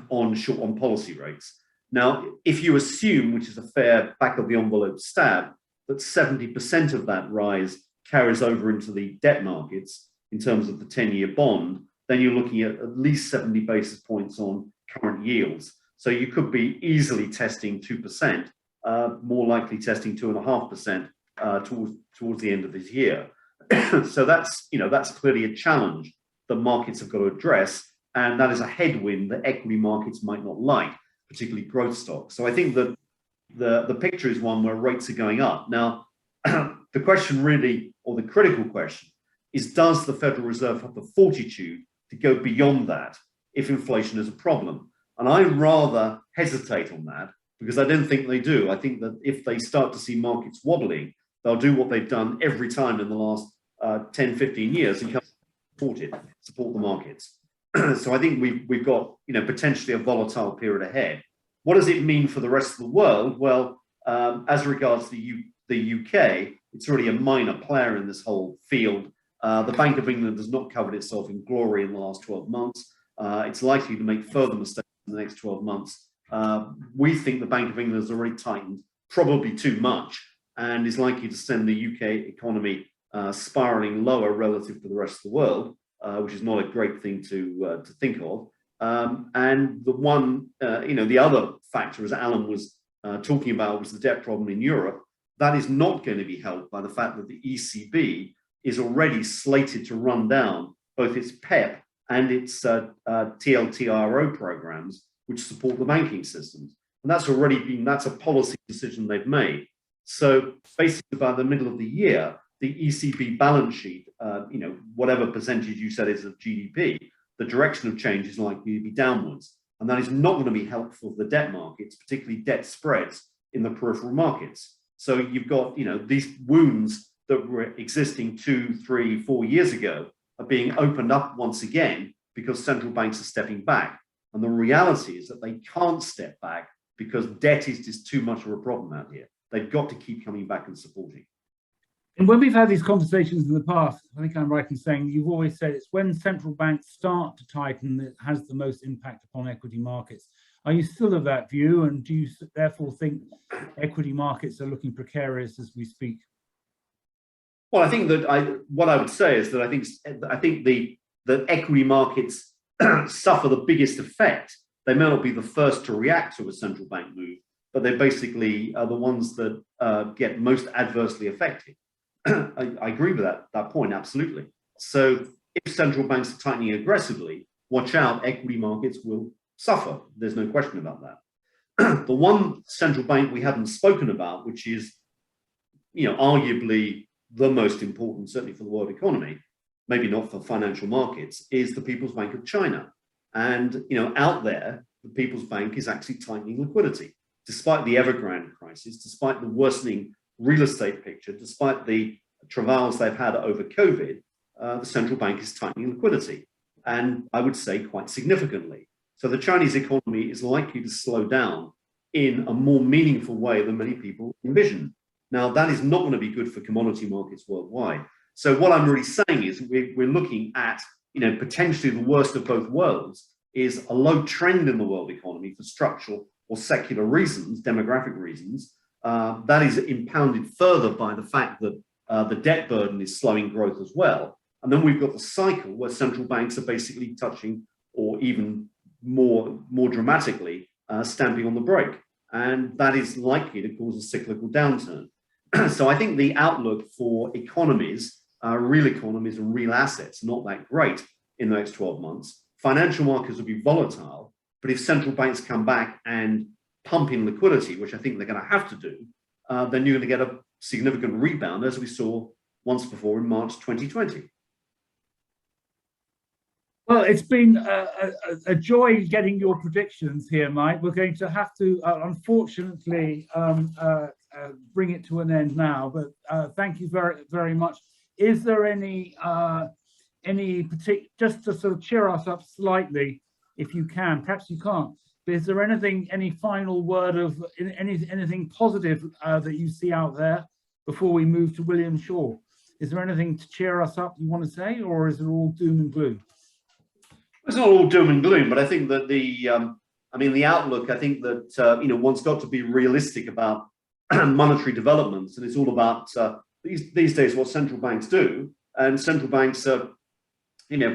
D: on policy rates. Now, if you assume, which is a fair back of the envelope stab, that 70% of that rise carries over into the debt markets in terms of the 10-year bond, then you're looking at least 70 basis points on current yields. So you could be easily testing 2%, more likely testing 2.5% towards the end of this year. So that's clearly a challenge that markets have got to address, and that is a headwind that equity markets might not like, particularly growth stocks. So I think that the picture is one where rates are going up. Now, the question really, or the critical question, is does the Federal Reserve have the fortitude to go beyond that if inflation is a problem? And I rather hesitate on that because I don't think they do. I think that if they start to see markets wobbling, they'll do what they've done every time in the last 10, 15 years and support the markets. So I think we've got potentially a volatile period ahead. What does it mean for the rest of the world? Well, as regards the UK, it's really a minor player in this whole field. The Bank of England has not covered itself in glory in the last 12 months. It's likely to make further mistakes in the next 12 months. We think the Bank of England has already tightened probably too much and is likely to send the UK economy spiraling lower relative to the rest of the world, which is not a great thing to think of. And the other factor, as Alan was talking about, was the debt problem in Europe. That is not going to be helped by the fact that the ECB is already slated to run down both its PEP and its TLTRO programs, which support the banking systems. And that's a policy decision they've made. So basically by the middle of the year, the ECB balance sheet, whatever percentage you said is of GDP, the direction of change is likely to be downwards. And that is not going to be helpful for the debt markets, particularly debt spreads in the peripheral markets. So you've got, these wounds that were existing 2, 3, 4 years ago are being opened up once again because central banks are stepping back. And the reality is that they can't step back because debt is just too much of a problem out here. They've got to keep coming back and supporting.
B: And when we've had these conversations in the past, I think I'm right in saying you've always said it's when central banks start to tighten that has the most impact upon equity markets. Are you still of that view, and do you therefore think equity markets are looking precarious as we speak?
D: Well, I think that what I would say is that I think the equity markets suffer the biggest effect. They may not be the first to react to a central bank move, but they basically are the ones that get most adversely affected. I agree with that point, absolutely. So if central banks are tightening aggressively, watch out, equity markets will suffer. There's no question about that. The one central bank we haven't spoken about, which is, arguably the most important, certainly for the world economy, maybe not for financial markets, is the People's Bank of China. And, out there, the People's Bank is actually tightening liquidity, despite the Evergrande crisis, despite the worsening real estate picture, despite the travails they've had over COVID, the central bank is tightening liquidity. And I would say quite significantly. So the Chinese economy is likely to slow down in a more meaningful way than many people envision. Now, that is not going to be good for commodity markets worldwide. So what I'm really saying is we're looking at, potentially the worst of both worlds is a low trend in the world economy for structural or secular reasons, demographic reasons. That is impounded further by the fact that the debt burden is slowing growth as well. And then we've got the cycle where central banks are basically touching, or even more dramatically, stamping on the brake. And that is likely to cause a cyclical downturn. So I think the outlook for economies, real economies and real assets, not that great in the next 12 months. Financial markets will be volatile, but if central banks come back and pump in liquidity, which I think they're going to have to do, then you're going to get a significant rebound, as we saw once before in March 2020.
B: Well, it's been a joy getting your predictions here, Mike. We're going to have to, unfortunately, bring it to an end now. But thank you very, very much. Is there any particular, just to sort of cheer us up slightly, if you can? Perhaps you can't. But is there any final word of anything positive that you see out there before we move to William Shaw? Is there anything to cheer us up you want to say, or is it all doom and gloom?
D: It's not all doom and gloom, but I think that the outlook, I think that, one's got to be realistic about monetary developments. And it's all about these days what central banks do. And central banks are,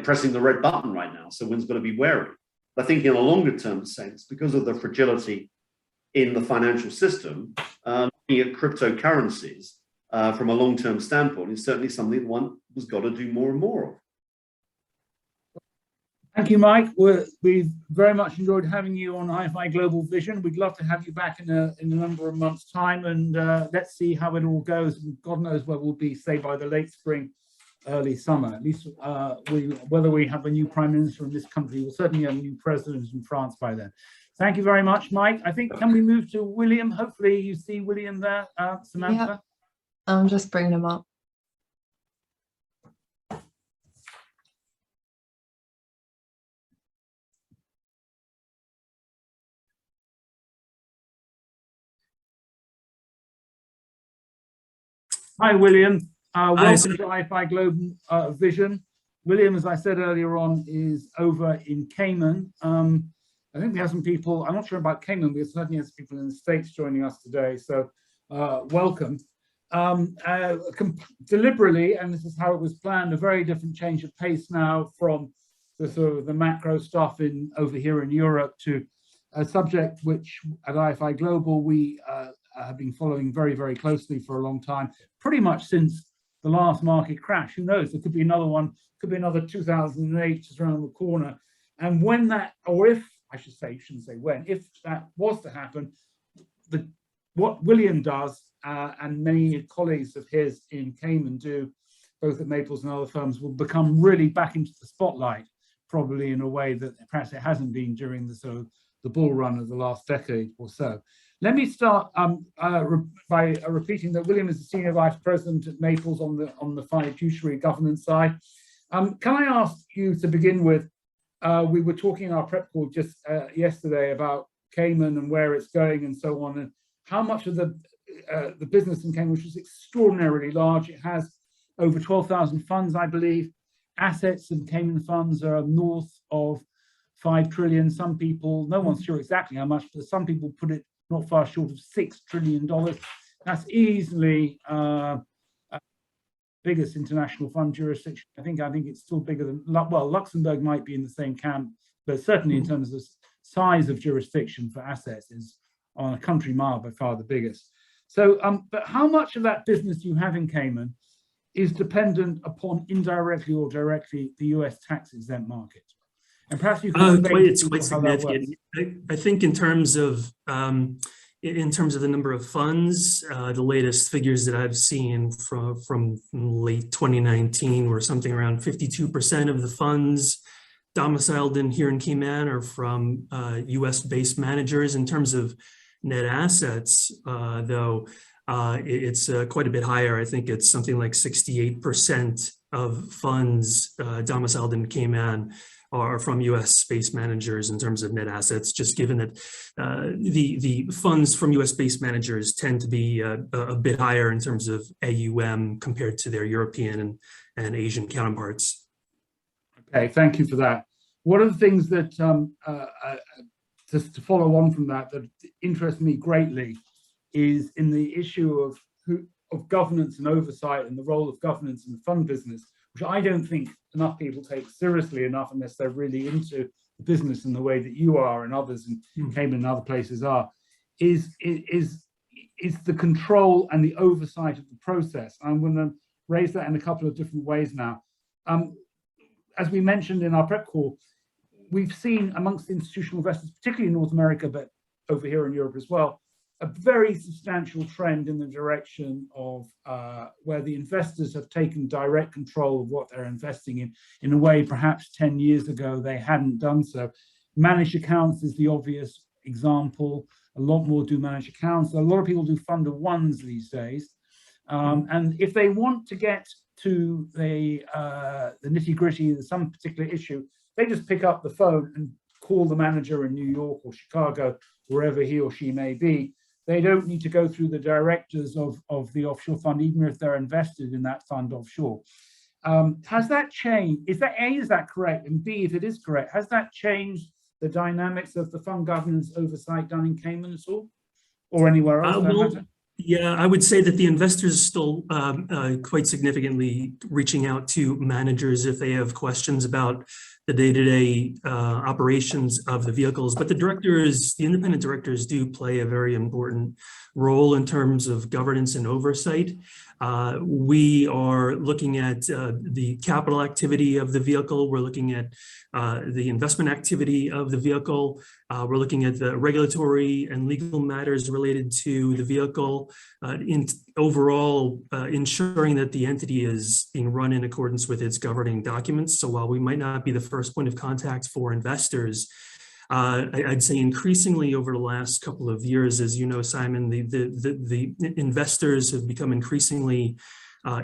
D: pressing the red button right now. So one's got to be wary. But I think in a longer term sense, because of the fragility in the financial system, looking at cryptocurrencies from a long-term standpoint is certainly something one has got to do more and more of.
B: Thank you, Mike. We've very much enjoyed having you on IFI Global Vision. We'd love to have you back in a number of months' time, and let's see how it all goes. And God knows where we'll be, say, by the late spring, early summer. At least whether we have a new prime minister in this country, we'll certainly have a new president in France by then. Thank you very much, Mike. I think, can we move to William? Hopefully you see William there, Samantha.
A: Yeah. I'm just bringing him up.
B: Hi, William. Welcome to IFI Global Vision. William, as I said earlier on, is over in Cayman. I think we have some people, I'm not sure about Cayman, we certainly have some people in the States joining us today, so welcome. Deliberately, and this is how it was planned, a very different change of pace now from the sort of the macro stuff over here in Europe to a subject which at IFI Global we have been following very, very closely for a long time, pretty much since the last market crash. Who knows, there could be another one, could be another 2008 just around the corner. And when that, or if, I should say, shouldn't say when, if that was to happen, what William does and many colleagues of his in Cayman do, both at Maples and other firms, will become really back into the spotlight, probably in a way that perhaps it hasn't been during the sort of the bull run of the last decade or so. Let me start by repeating that William is the Senior Vice President at Maples on the fiduciary governance side. Can I ask you to begin with, we were talking in our prep call just yesterday about Cayman and where it's going and so on, and how much of the business in Cayman, which is extraordinarily large. It has over 12,000 funds, I believe. Assets in Cayman funds are north of 5 trillion. Some people, no one's sure exactly how much, but some people put it not far short of $6 trillion. That's easily biggest international fund jurisdiction. I think it's still bigger than, well, Luxembourg might be in the same camp, but certainly in terms of the size of jurisdiction for assets is on a country mile by far the biggest. So, but how much of that business you have in Cayman is dependent upon indirectly or directly the US tax exempt market? And perhaps you can
E: it's quite significant. I think in terms of the number of funds, the latest figures that I've seen from late 2019 were something around 52% of the funds domiciled here in Cayman are from US-based managers. In terms of net assets, though, it's quite a bit higher. I think it's something like 68% of funds domiciled in Cayman are from US-based managers in terms of net assets, just given that the funds from US-based managers tend to be a bit higher in terms of AUM compared to their European and Asian counterparts.
B: Okay, thank you for that. One of the things that, just to follow on from that interests me greatly is in the issue of governance and oversight and the role of governance in the fund business, which I don't think enough people take seriously enough unless they're really into the business in the way that you are and others in Cayman and other places are, is the control and the oversight of the process. I'm going to raise that in a couple of different ways now. As we mentioned in our prep call, we've seen amongst institutional investors, particularly in North America, but over here in Europe as well, a very substantial trend in the direction of where the investors have taken direct control of what they're investing in a way perhaps 10 years ago they hadn't done so. Managed accounts is the obvious example. A lot more do managed accounts. A lot of people do fund of ones these days. And if they want to get to the nitty-gritty of some particular issue, they just pick up the phone and call the manager in New York or Chicago, wherever he or she may be. They don't need to go through the directors of the offshore fund, even if they're invested in that fund offshore. Has that changed? Is that correct? And B, if it is correct, has that changed the dynamics of the fund governance oversight done in Cayman at all? Or anywhere else?
E: Yeah, I would say that the investors still quite significantly reaching out to managers if they have questions about the day-to-day operations of the vehicles. But the independent directors do play a very important role in terms of governance and oversight. We are looking at the capital activity of the vehicle. We're looking at the investment activity of the vehicle. We're looking at the regulatory and legal matters related to the vehicle. Overall, ensuring that the entity is being run in accordance with its governing documents. So while we might not be the first point of contact for investors, I'd say increasingly over the last couple of years, as you know, Simon, the investors have become increasingly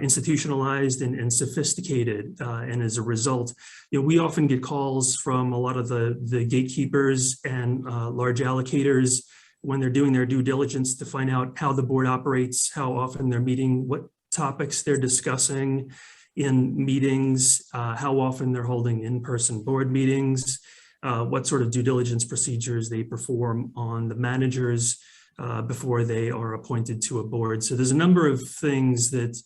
E: institutionalized and sophisticated, and as a result, we often get calls from a lot of the gatekeepers and large allocators when they're doing their due diligence to find out how the board operates, how often they're meeting, what topics they're discussing in meetings, how often they're holding in-person board meetings, what sort of due diligence procedures they perform on the managers before they are appointed to a board. So there's a number of things that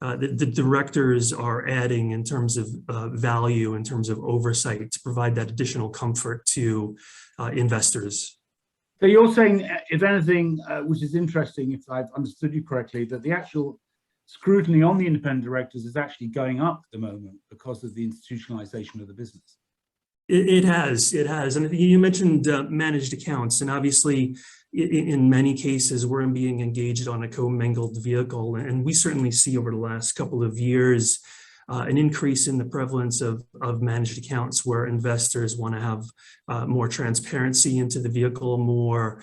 E: the directors are adding in terms of value, in terms of oversight, to provide that additional comfort to investors.
B: So you're saying, if anything, which is interesting, if I've understood you correctly, that the actual scrutiny on the independent directors is actually going up at the moment because of the institutionalization of the business.
E: It has. And you mentioned managed accounts, and obviously in many cases we're being engaged on a commingled vehicle. And we certainly see over the last couple of years an increase in the prevalence of managed accounts where investors want to have more transparency into the vehicle, more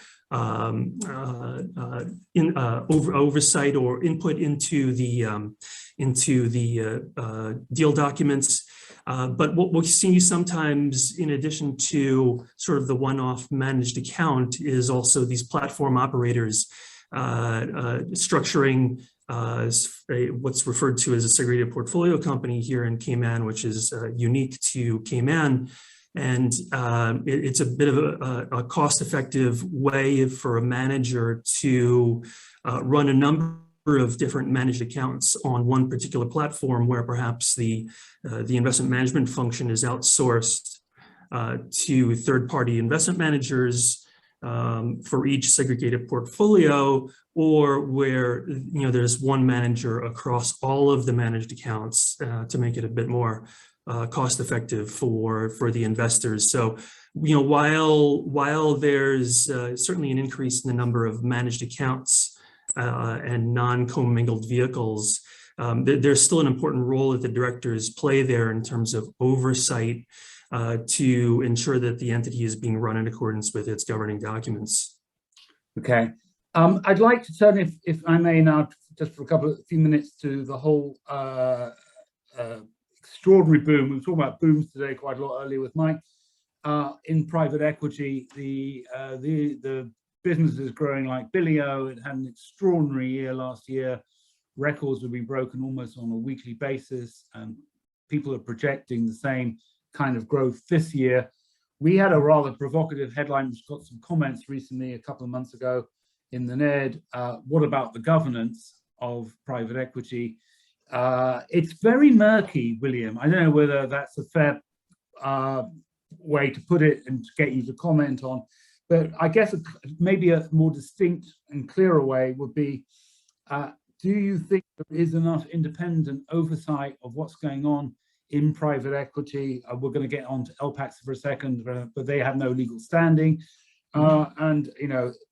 E: oversight or input into the deal documents. But what we'll see sometimes, in addition to sort of the one-off managed account, is also these platform operators structuring what's referred to as a segregated portfolio company here in Cayman, which is unique to Cayman. And it's a bit of a cost-effective way for a manager to run a number of different managed accounts on one particular platform, where perhaps the investment management function is outsourced to third-party investment managers for each segregated portfolio, or where there's one manager across all of the managed accounts to make it a bit more cost-effective for the investors. So, while there's certainly an increase in the number of managed accounts and non-commingled vehicles, there's still an important role that the directors play there in terms of oversight to ensure that the entity is being run in accordance with its governing documents.
B: Okay. I'd like to turn, if I may now, just for a few minutes, to the whole extraordinary boom. We were talking about booms today quite a lot earlier with Mike. In private equity, the business is growing like Billy-O. It had an extraordinary year last year. Records will be broken almost on a weekly basis, and people are projecting the same kind of growth this year. We had a rather provocative headline which got some comments recently, a couple of months ago, in the NED. What about the governance of private equity? It's very murky, William. I don't know whether that's a fair way to put it and to get you to comment on, but I guess maybe a more distinct and clearer way would be, do you think there is enough independent oversight of what's going on in private equity? We're going to get on to LPACs for a second, but they have no legal standing. And,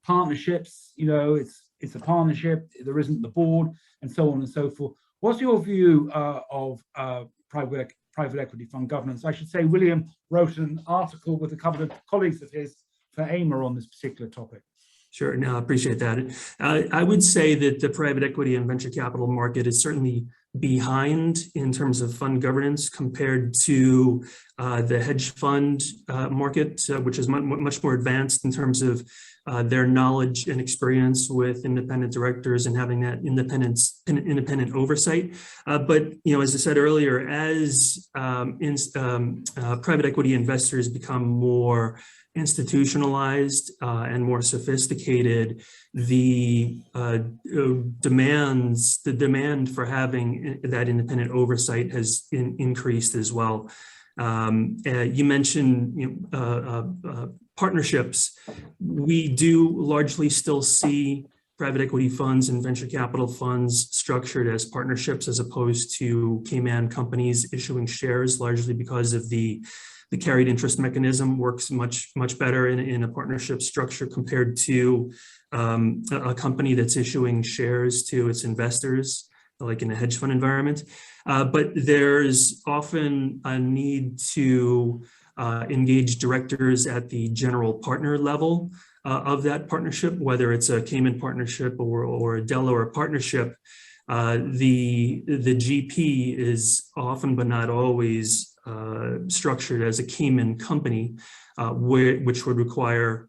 B: partnerships, it's a partnership, there isn't the board, and so on and so forth. What's your view of private equity fund governance? I should say William wrote an article with a couple of colleagues of his for AIMA on this particular topic.
E: Sure, no, I appreciate that. I would say that the private equity and venture capital market is certainly behind in terms of fund governance compared to the hedge fund market, which is much more advanced in terms of their knowledge and experience with independent directors and having that independent oversight. But as I said earlier, as private equity investors become more institutionalized and more sophisticated, the demand for having that independent oversight has increased as well. You mentioned partnerships. We do largely still see private equity funds and venture capital funds structured as partnerships as opposed to Cayman companies issuing shares, largely because of the carried interest mechanism works much better in a partnership structure compared to a company that's issuing shares to its investors, like in a hedge fund environment. But there's often a need to engage directors at the general partner level of that partnership, whether it's a Cayman partnership or a Delaware partnership. The GP is often but not always structured as a Cayman company, which would require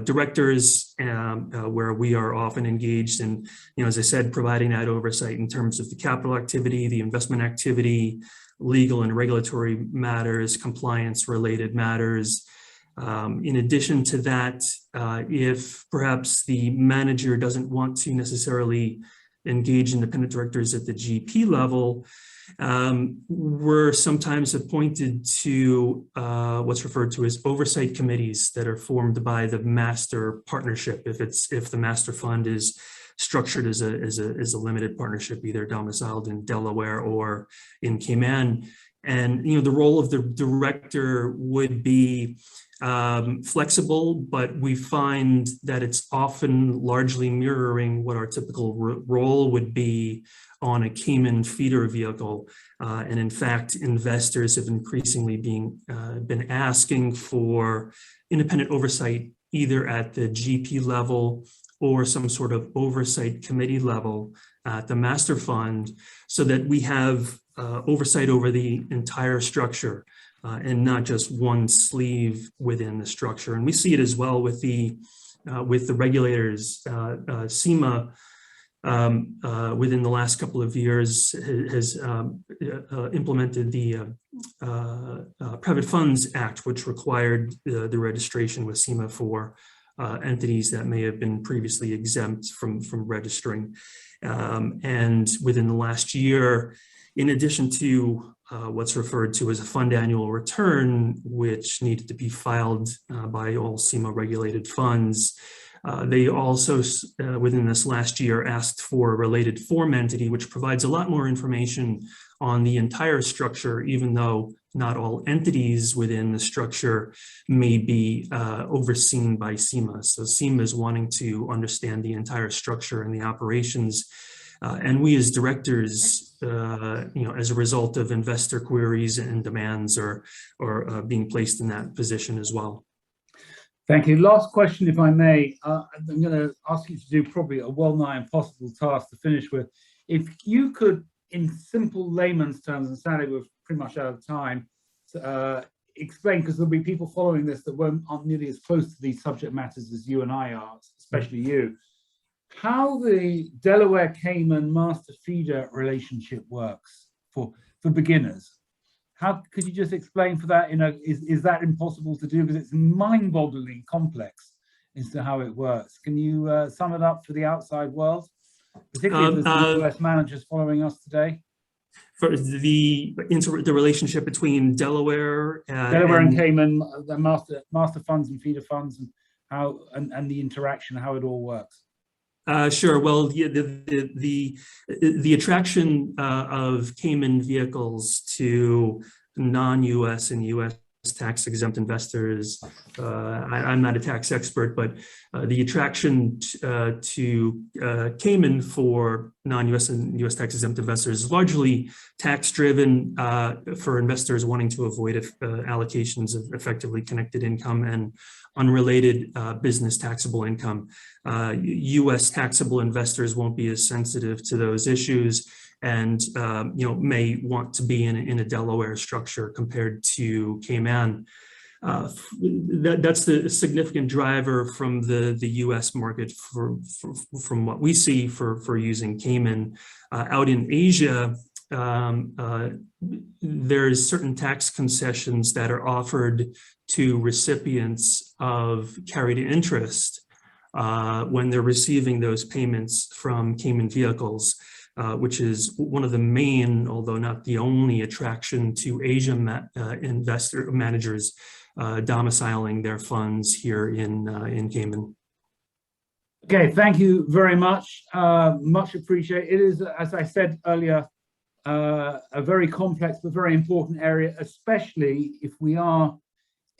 E: directors, where we are often engaged in, as I said, providing that oversight in terms of the capital activity, the investment activity, legal and regulatory matters, compliance-related matters. In addition to that, if perhaps the manager doesn't want to necessarily engage independent directors at the GP level, we're sometimes appointed to what's referred to as oversight committees that are formed by the master partnership. If the master fund is structured as a limited partnership, either domiciled in Delaware or in Cayman, and the role of the director would be flexible, but we find that it's often largely mirroring what our typical role would be on a Cayman feeder vehicle. And in fact, investors have increasingly been asking for independent oversight either at the GP level or some sort of oversight committee level at the master fund, so that we have oversight over the entire structure and not just one sleeve within the structure. And we see it as well with the regulators. SEMA within the last couple of years has implemented the Private Funds Act, which required the registration with SEMA for entities that may have been previously exempt from registering. And within the last year, in addition to what's referred to as a fund annual return, which needed to be filed by all SEMA regulated funds, they also, within this last year, asked for a related form entity, which provides a lot more information on the entire structure, even though not all entities within the structure may be overseen by SEMA. So SEMA is wanting to understand the entire structure and the operations. And we as directors, as a result of investor queries and demands are being placed in that position as well.
B: Thank you. Last question, if I may. I'm going to ask you to do probably a well-nigh impossible task to finish with. If you could, in simple layman's terms, and sadly we're pretty much out of time, explain, because there'll be people following this that aren't nearly as close to these subject matters as you and I are, especially you, how the Delaware-Cayman master feeder relationship works for beginners. How could you just explain for that? Is that impossible to do, because it's mind-boggling complex as to how it works? Can you sum it up for the outside world, particularly the US managers following us today?
E: For the relationship between Delaware
B: and Cayman, the master funds and feeder funds, and how and the interaction, how it all works.
E: Sure. Well, the attraction of Cayman vehicles to non-U.S. and U.S. tax-exempt investors, I'm not a tax expert, but the attraction to Cayman for non-U.S. and U.S. tax-exempt investors is largely tax-driven for investors wanting to avoid allocations of effectively connected income and unrelated business taxable income. U.S. taxable investors won't be as sensitive to those issues, and may want to be in a Delaware structure compared to Cayman. That's the significant driver from the U.S. market from what we see for using Cayman. Out in Asia, there's certain tax concessions that are offered to recipients of carried interest when they're receiving those payments from Cayman vehicles, which is one of the main, although not the only, attraction to Asian investor managers domiciling their funds here in Cayman.
B: Okay, thank you very much. Much appreciated. It is, as I said earlier, a very complex but very important area, especially if we are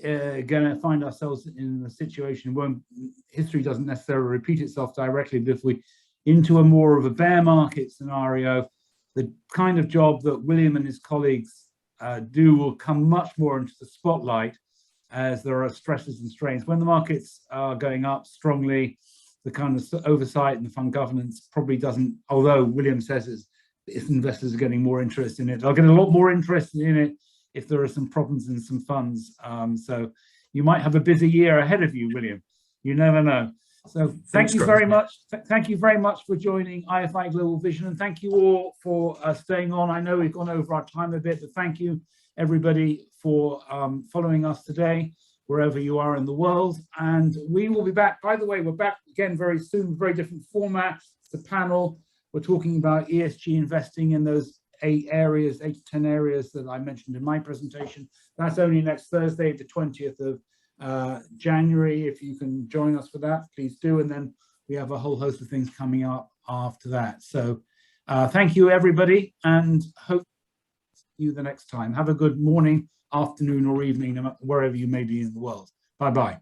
B: going to find ourselves in a situation where history doesn't necessarily repeat itself directly, but if we into a more of a bear market scenario, the kind of job that William and his colleagues do will come much more into the spotlight as there are stresses and strains. When the markets are going up strongly, the kind of oversight and the fund governance probably doesn't, although William says if investors are getting more interest in it, they'll get a lot more interested in it if there are some problems in some funds. So you might have a busy year ahead of you, William. You never know. So thank you very much. Thank you very much for joining IFI Global Vision, and thank you all for staying on. I know we've gone over our time a bit, but thank you everybody for following us today, wherever you are in the world. And we will be back. By the way, we're back again very soon, very different format. It's a panel. We're talking about ESG investing in those 8 to 10 areas that I mentioned in my presentation. That's only next Thursday, the 20th of January. If you can join us for that, please do. And then we have a whole host of things coming up after that. So thank you, everybody, and hope to see you the next time. Have a good morning, afternoon, or evening, wherever you may be in the world. Bye-bye.